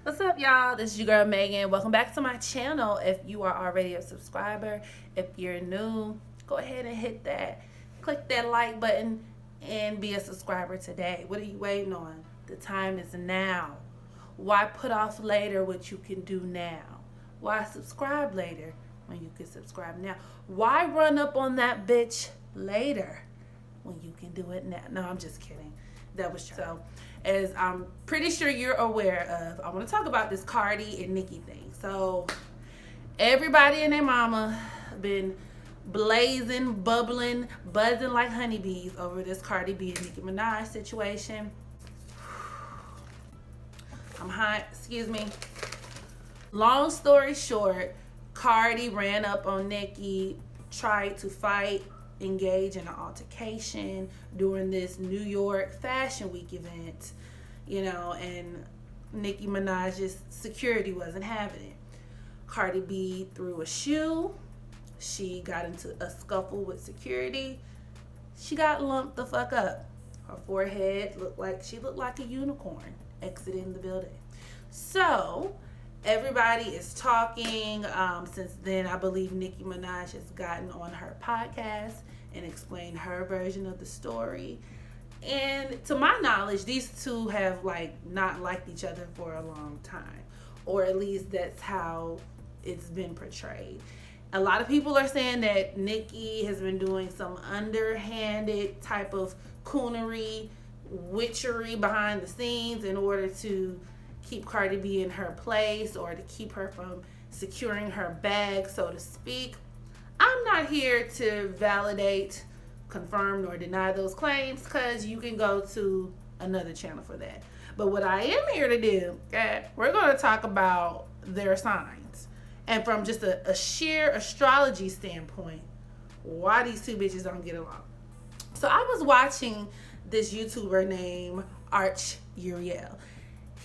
What's up, y'all? This is your girl Megan. Welcome back to my channel. If you are already a subscriber, if you're new, go ahead and hit that, click that like button and be a subscriber today. What are you waiting on? The time is now. Why put off later what you can do now? Why subscribe later when you can subscribe now? Why run up on that bitch later when you can do it now? No, I'm just kidding. That was true. So, as I'm pretty sure you're aware of, I want to talk about this Cardi and Nicki thing. So, everybody and their mama been blazing, bubbling, buzzing like honeybees over this Cardi B and Nicki Minaj situation. I'm hot, excuse me. Long story short, Cardi ran up on Nicki, tried to fight, engage in an altercation during this New York Fashion Week event, and Nicki Minaj's security wasn't having it. Cardi B threw a shoe. She got into a scuffle with security. She got lumped the fuck up. Her forehead looked like a unicorn exiting the building. So everybody is talking. Since then, I believe Nicki Minaj has gotten on her podcast and explained her version of the story. And to my knowledge, these two have not liked each other for a long time, or at least that's how it's been portrayed. A lot of people are saying that Nicki has been doing some underhanded type of coonery, witchery behind the scenes in order to keep Cardi B in her place or to keep her from securing her bag, so to speak. I'm not here to validate, confirm, nor deny those claims, because you can go to another channel for that. But what I am here to do, okay, we're going to talk about their signs. And from just a sheer astrology standpoint, why these two bitches don't get along. So I was watching this YouTuber named Arch Uriel.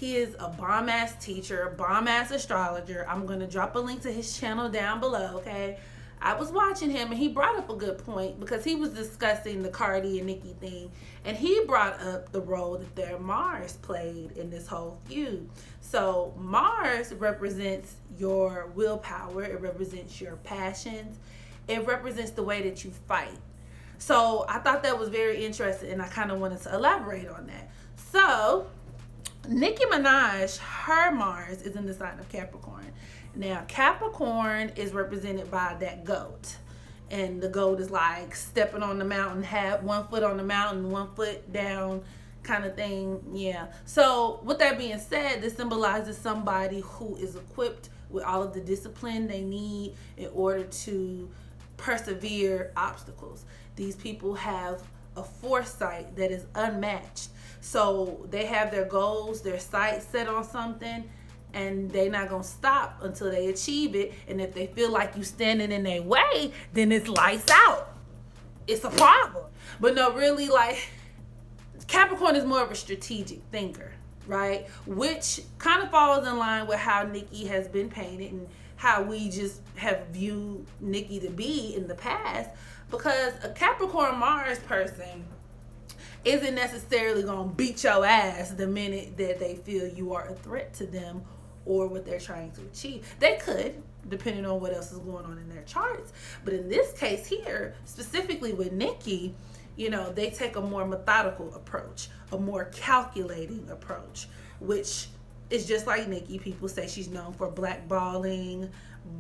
He is a bomb-ass teacher, bomb-ass astrologer. I'm going to drop a link to his channel down below, okay? I was watching him, and he brought up a good point because he was discussing the Cardi and Nicki thing, and he brought up the role that their Mars played in this whole feud. So Mars represents your willpower. It represents your passions. It represents the way that you fight. So I thought that was very interesting, and I kind of wanted to elaborate on that. So Nicki Minaj, her Mars is in the sign of Capricorn. Now, Capricorn is represented by that goat. And the goat is like stepping on the mountain, have one foot on the mountain, one foot down kind of thing. Yeah. So with that being said, this symbolizes somebody who is equipped with all of the discipline they need in order to persevere obstacles. These people have a foresight that is unmatched. So they have their goals, their sights set on something, and they're not going to stop until they achieve it. And if they feel like you standing in their way, then it's lights out. It's a problem. But no, really, Capricorn is more of a strategic thinker, right? Which kind of falls in line with how Nicki has been painted and how we just have viewed Nicki to be in the past. Because a Capricorn Mars person isn't necessarily going to beat your ass the minute that they feel you are a threat to them or what they're trying to achieve. They could, depending on what else is going on in their charts. But in this case here, specifically with Nicki, they take a more methodical approach, a more calculating approach, which is just like Nicki. People say she's known for blackballing,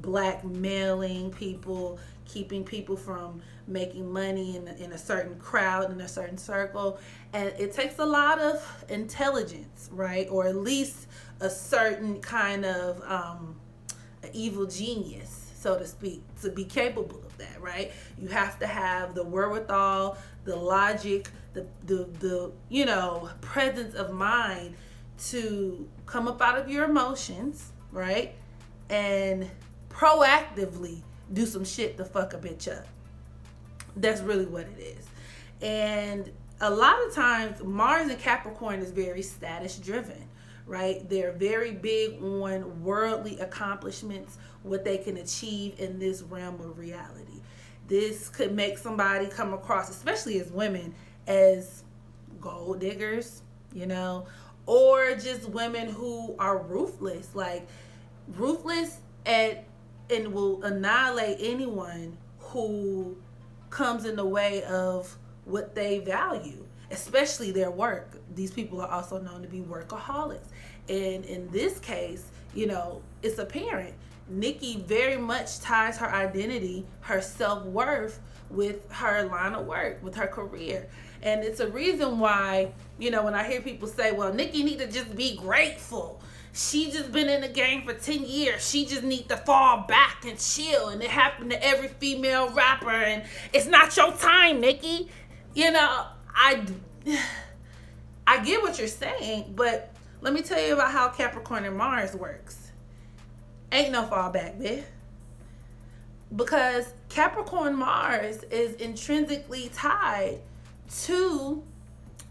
blackmailing people, keeping people from making money in a certain crowd, in a certain circle. And it takes a lot of intelligence, right? Or at least a certain kind of evil genius, so to speak, to be capable of that, right? You have to have the wherewithal, the logic, the presence of mind to come up out of your emotions, right? And proactively do some shit to fuck a bitch up. That's really what it is. And a lot of times Mars and Capricorn is very status driven, right? They're very big on worldly accomplishments, what they can achieve in this realm of reality. This could make somebody come across, especially as women, as gold diggers, or just women who are ruthless, like ruthless and will annihilate anyone who comes in the way of what they value, especially their work. These people are also known to be workaholics. And in this case, it's apparent. Nicki very much ties her identity, her self-worth with her line of work, with her career. And it's a reason why, when I hear people say, well, Nicki need to just be grateful. She just been in the game for 10 years. She just need to fall back and chill. And it happened to every female rapper. And it's not your time, Nicki. I get what you're saying, but let me tell you about how Capricorn and Mars works. Ain't no fallback, bitch. Because Capricorn Mars is intrinsically tied to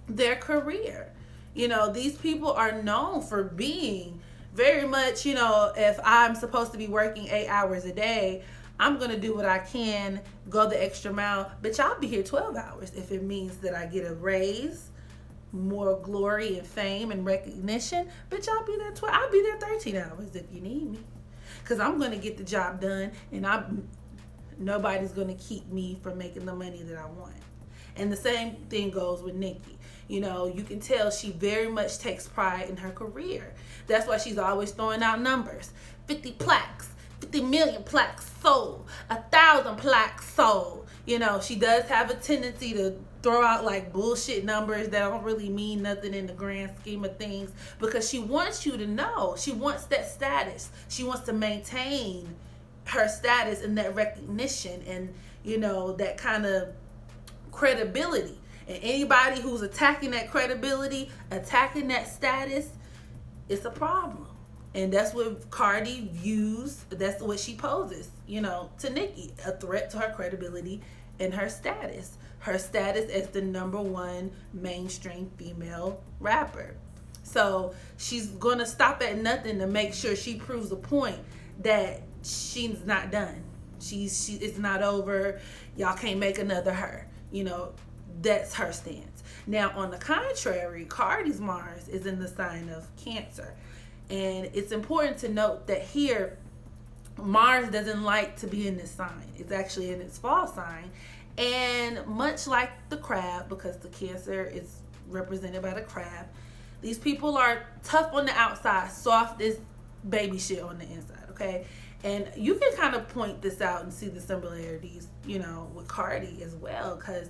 their career. These people are known for being very much, if I'm supposed to be working 8 hours a day, I'm going to do what I can, go the extra mile. Bitch, I'll be here 12 hours if it means that I get a raise, more glory and fame and recognition. Bitch, I'll be there 13 hours if you need me. Because I'm going to get the job done, and nobody's going to keep me from making the money that I want. And the same thing goes with Nicki. You can tell she very much takes pride in her career. That's why she's always throwing out numbers. 50 plaques, 50 million plaques sold, 1,000 plaques sold. She does have a tendency to throw out like bullshit numbers that don't really mean nothing in the grand scheme of things, because she wants you to know. She wants that status. She wants to maintain her status and that recognition and, that kind of credibility. And anybody who's attacking that credibility, attacking that status, it's a problem. And that's what Cardi views, that's what she poses, to Nicki, a threat to her credibility and her status. Her status as the #1 mainstream female rapper. So she's going to stop at nothing to make sure she proves a point that she's not done. It's not over. Y'all can't make another her. That's her stance. Now, on the contrary, Cardi's Mars is in the sign of Cancer. And it's important to note that here, Mars doesn't like to be in this sign. It's actually in its fall sign. And much like the crab, because the Cancer is represented by the crab, these people are tough on the outside, soft as baby shit on the inside, okay? And you can kind of point this out and see the similarities, with Cardi as well, because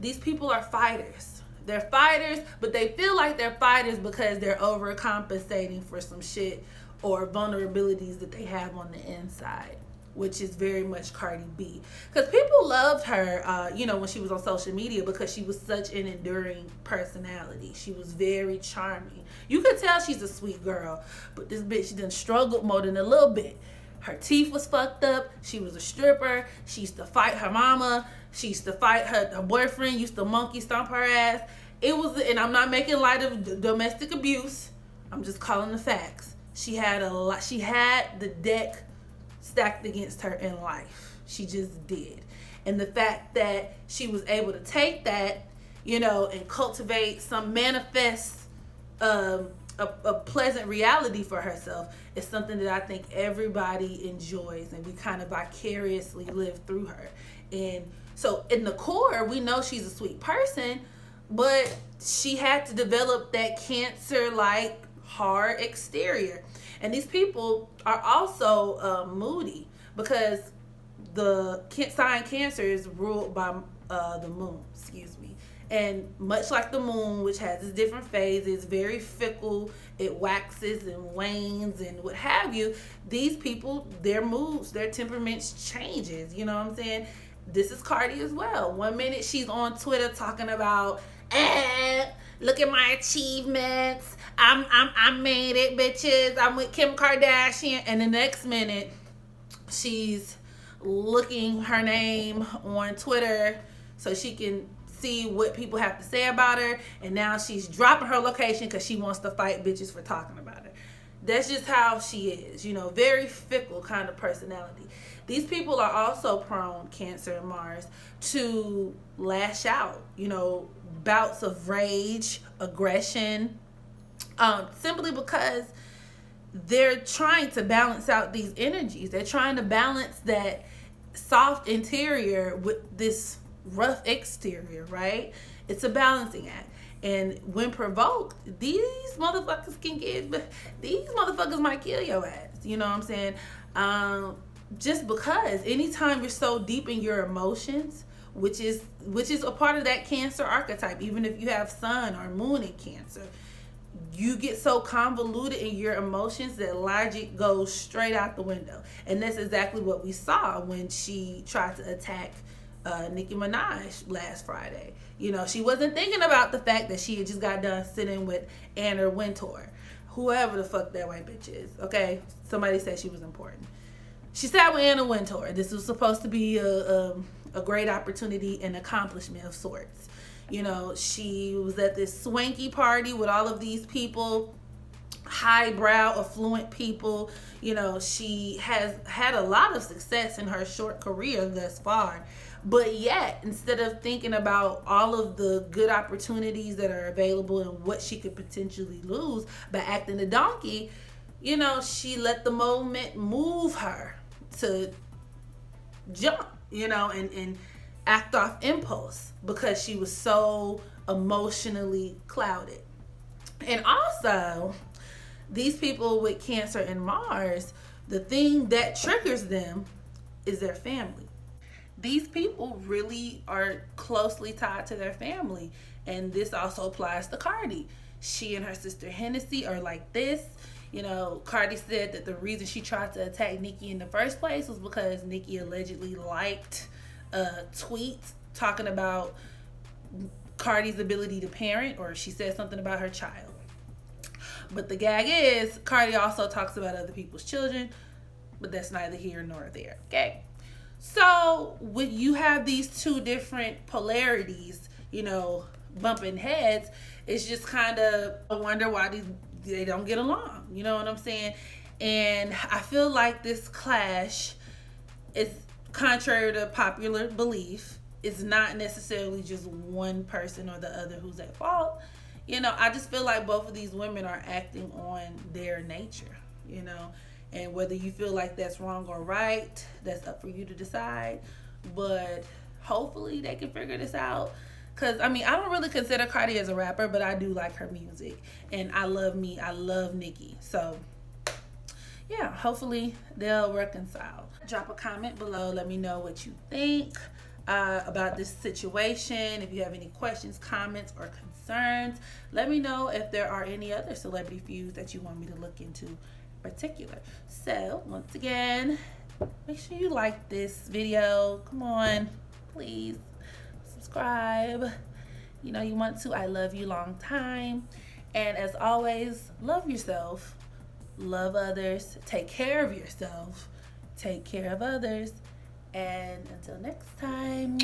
these people are fighters. They're fighters, but they feel like they're fighters because they're overcompensating for some shit or vulnerabilities that they have on the inside, which is very much Cardi B. Because people loved her, when she was on social media, because she was such an enduring personality. She was very charming. You could tell she's a sweet girl, but this bitch, she done struggled more than a little bit. Her teeth was fucked up. She was a stripper. She used to fight her mama. She used to fight her boyfriend, used to monkey stomp her ass. And I'm not making light of domestic abuse. I'm just calling the facts. She had the deck stacked against her in life. She just did. And the fact that she was able to take that, and cultivate some manifest, a pleasant reality for herself is something that I think everybody enjoys, and we kind of vicariously live through her. And so in the core, we know she's a sweet person, but she had to develop that Cancer-like hard exterior. And these people are also moody, because the sign Cancer is ruled by the moon, And much like the moon, which has its different phases, very fickle, it waxes and wanes and what have you, these people, their moods, their temperaments changes, you know what I'm saying? This is Cardi as well. 1 minute she's on Twitter talking about, look at my achievements, I made it, bitches, I'm with Kim Kardashian. And the next minute, she's looking her name on Twitter so she can see what people have to say about her, and now she's dropping her location because she wants to fight bitches for talking about her. That's just how she is, very fickle kind of personality. These people are also prone, Cancer and Mars, to lash out, bouts of rage, aggression, Simply because they're trying to balance out these energies. They're trying to balance that soft interior with this rough exterior, right? It's a balancing act. And when provoked, these motherfuckers might kill your ass. You know what I'm saying? Just because anytime you're so deep in your emotions, which is a part of that Cancer archetype, even if you have Sun or Moon in Cancer, you get so convoluted in your emotions that logic goes straight out the window. And that's exactly what we saw when she tried to attack Nicki Minaj last Friday. You know, she wasn't thinking about the fact that she had just got done sitting with Anna Wintour, whoever the fuck that white bitch is. Okay, somebody said she was important. She sat with Anna Wintour. This was supposed to be a great opportunity and accomplishment of sorts. You know, she was at this swanky party with all of these people, highbrow, affluent people. You know, she has had a lot of success in her short career thus far. But yet, instead of thinking about all of the good opportunities that are available and what she could potentially lose by acting a donkey, you know, she let the moment move her to jump, you know, and act off impulse because she was so emotionally clouded. And also, these people with Cancer and Mars, the thing that triggers them is their family. These people really are closely tied to their family. And this also applies to Cardi. She and her sister Hennessy are like this. You know, Cardi said that the reason she tried to attack Nicki in the first place was because Nicki allegedly liked a tweet talking about Cardi's ability to parent, or she said something about her child. But the gag is, Cardi also talks about other people's children, but that's neither here nor there, okay? So when you have these two different polarities, you know, bumping heads, it's just kind of a wonder why they don't get along. You know what I'm saying? And I feel like this clash is contrary to popular belief. It's not necessarily just one person or the other who's at fault. You know, I just feel like both of these women are acting on their nature, you know. And whether you feel like that's wrong or right, that's up for you to decide. But hopefully they can figure this out. Because, I mean, I don't really consider Cardi as a rapper, but I do like her music. And I love Nicki. So, yeah, hopefully they'll reconcile. Drop a comment below. Let me know what you think about this situation. If you have any questions, comments, or concerns, let me know if there are any other celebrity feuds that you want me to look into in particular. So, once again, make sure you like this video. Come on, please. Subscribe. You know you want to. I love you long time. And as always, love yourself. Love others. Take care of yourself. Take care of others. And until next time.